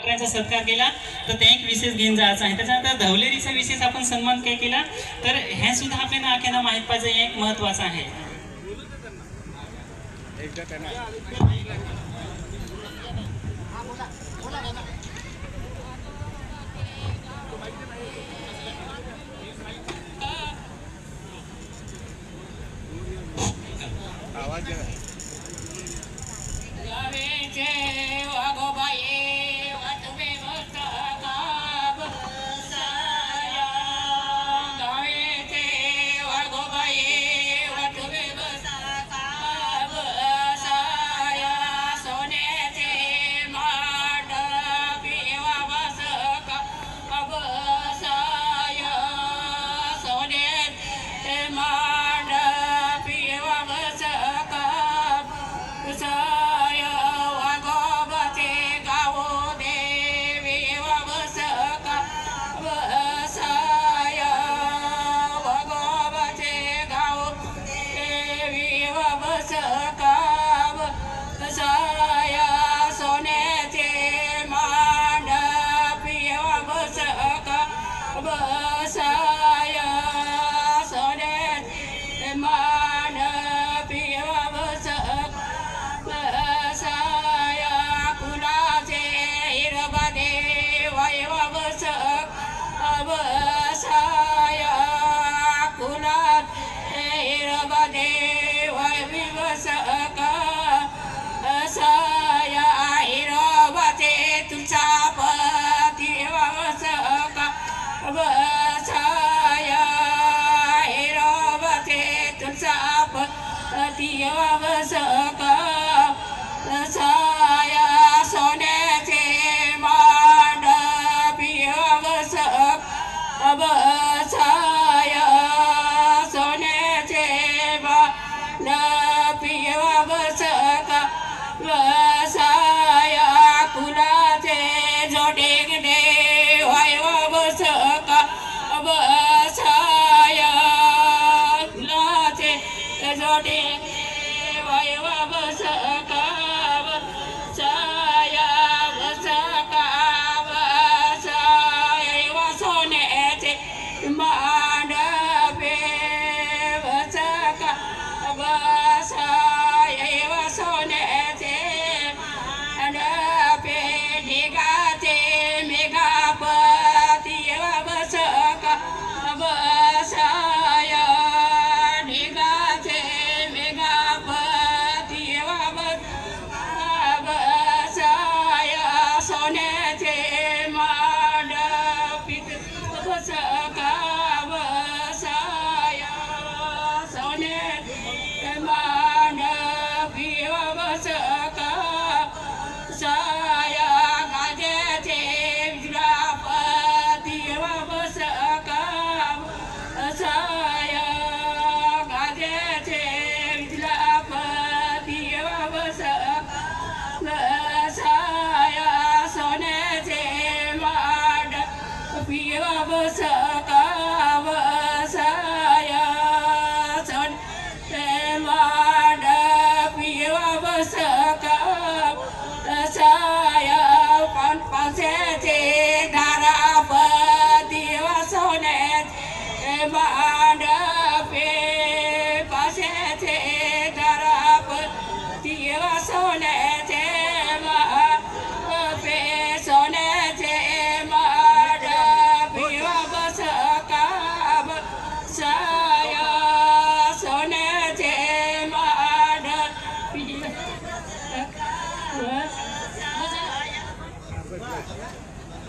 डॉक्टरांचा सत्कार केला तर ते एक विशेष घेऊन जायचं आहे. त्याच्यानंतर धवलेरीचा विशेष आपण सन्मान काय केला तर हे सुद्धा आपल्याला आख्याना माहीत पाहिजे, एक महत्वाचं आहे.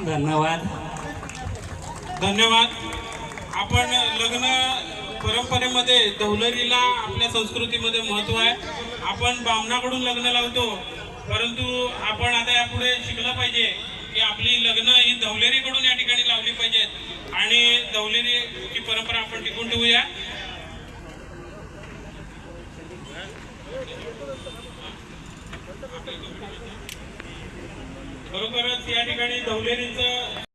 धन्यवाद. धन्यवाद. आपण लग्न परंपरेमध्ये धवलरीला आपल्या संस्कृतीमध्ये महत्त्व आहे. आपण बामणाकडून लग्न लावतो, परंतु आपण आता यापुढे शिकलं पाहिजे की आपली लग्न ही धवलेरीकडून या ठिकाणी लावली पाहिजेत आणि धवलेरीची परंपरा आपण टिकून ठेवूया. खरोखरच या ठिकाणी धवलेरीचं